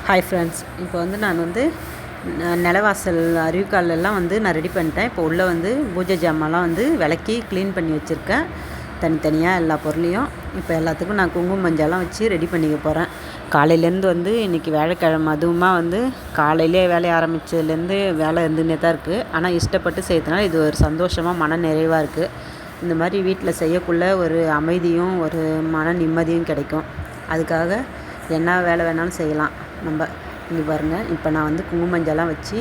Hi friends, இப்போ வந்து நான் வந்து நிலவாசல் அறிவுக்காலெல்லாம் வந்து நான் ரெடி பண்ணிட்டேன். இப்போ உள்ளே வந்து பூஜை ஜாமான்லாம் வந்து விளக்கி க்ளீன் பண்ணி வச்சுருக்கேன், தனித்தனியாக எல்லா பொருளையும். இப்போ எல்லாத்துக்கும் நான் குங்குமம் மஞ்சள்லாம் வச்சு ரெடி பண்ணிக்க போகிறேன். காலையிலேருந்து வந்து இன்றைக்கி வியாழக்கிழமை, அதுவுமா வந்து காலையிலே வேலையை ஆரம்பித்ததுலேருந்து வேலை இருந்துகிட்டே தான் இருக்குது. ஆனால் இஷ்டப்பட்டு செய்யறதுனால இது ஒரு சந்தோஷமாக மன நிறைவாக இருக்குது. இந்த மாதிரி வீட்டில் செய்யக்குள்ள ஒரு அமைதியும் ஒரு மன நிம்மதியும் கிடைக்கும். அதுக்காக என்ன வேலை வேணாலும் செய்யலாம் நம்ம. இங்கே பாருங்கள், இப்போ நான் வந்து குங்குமஞ்சள்லாம் வச்சு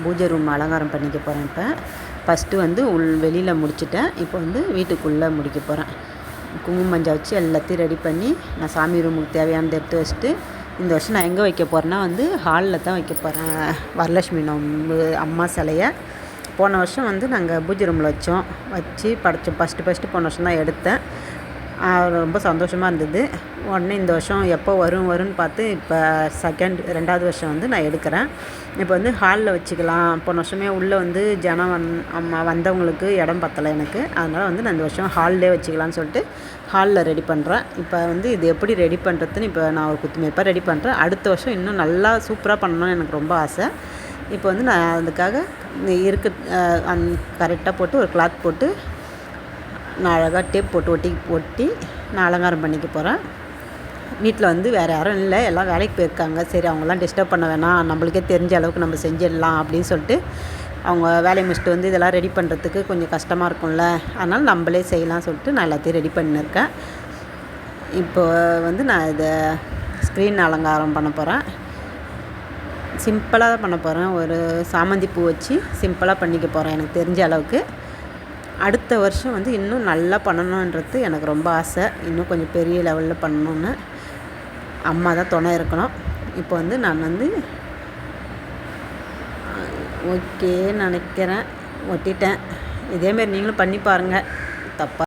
பூஜை ரூம் அலங்காரம் பண்ணிக்க போகிறேன். இப்போ ஃபஸ்ட்டு வந்து வெளியில் முடிச்சுட்டேன். இப்போ வந்து வீட்டுக்குள்ளே முடிக்க போகிறேன். குங்குமஞ்சள் வச்சு எல்லாத்தையும் ரெடி பண்ணி நான் சாமி ரூமுக்கு தேவையானதை எடுத்து வச்சுட்டு, இந்த வருஷம் நான் எங்கே வைக்க போகிறேன்னா வந்து ஹாலில் தான் வைக்க போகிறேன். வரலட்சுமி நோம்பு அம்மா சிலையை போன வருஷம் வந்து நாங்கள் பூஜை ரூமில் வச்சு படைச்சோம். ஃபஸ்ட்டு போன வருஷம் தான் எடுத்தேன். ரொம்ப சந்தோஷமாக இருந்தது. உடனே இந்த வருஷம் எப்போ வரும்னு பார்த்து இப்போ ரெண்டாவது வருஷம் வந்து நான் எடுக்கிறேன். இப்போ வந்து ஹாலில் வச்சுக்கலாம். போன வருஷமே உள்ளே வந்து ஜனம் வந்தவங்களுக்கு இடம் பத்தலை எனக்கு. அதனால் வந்து நான் இந்த வருஷம் ஹாலிலே வச்சுக்கலான்னு சொல்லிட்டு ஹாலில் ரெடி பண்ணுறேன். இப்போ வந்து இது எப்படி ரெடி பண்ணுறதுன்னு இப்போ நான் ஒரு குத்துமதிப்பாக ரெடி பண்ணுறேன். அடுத்த வருஷம் இன்னும் நல்லா சூப்பராக பண்ணணும்னு எனக்கு ரொம்ப ஆசை. இப்போ வந்து நான் அதுக்காக கரெக்டாக போட்டு ஒரு கிளாத் போட்டு நான் அழகாக டேப் போட்டு ஒட்டி நான் அலங்காரம் பண்ணிக்க போகிறேன். வீட்டில் வந்து வேறு யாரும் இல்லை, எல்லாம் வேலைக்கு போயிருக்காங்க. சரி, அவங்களாம் டிஸ்டர்ப் பண்ண வேணாம், நம்மளுக்கே தெரிஞ்ச அளவுக்கு நம்ம செஞ்சிடலாம் அப்படின்னு சொல்லிட்டு அவங்க வேலையை முடிச்சுட்டு வந்து இதெல்லாம் ரெடி பண்ணுறதுக்கு கொஞ்சம் கஷ்டமாக இருக்கும்ல, அதனால் நம்மளே செய்யலாம் சொல்லிட்டு நான் எல்லாத்தையும் ரெடி பண்ணியிருக்கேன். இப்போ வந்து நான் இதை ஸ்க்ரீன் அலங்காரம் பண்ண போகிறேன். சிம்பிளாக தான் பண்ண போகிறேன். ஒரு சாமந்தி பூ வச்சு சிம்பிளாக பண்ணிக்க போகிறேன் எனக்கு தெரிஞ்ச அளவுக்கு. அடுத்த வருஷம் வந்து இன்னும் நல்லா பண்ணணுன்றது எனக்கு ரொம்ப ஆசை. இன்னும் கொஞ்சம் பெரிய லெவலில் பண்ணணுன்னு. அம்மா தான் துணை இருக்கணும். இப்போ வந்து நான் வந்து ஓகே நினைக்கிறேன், ஒட்டிட்டேன். இதேமாரி நீங்களும் பண்ணி பாருங்கள். தப்பாக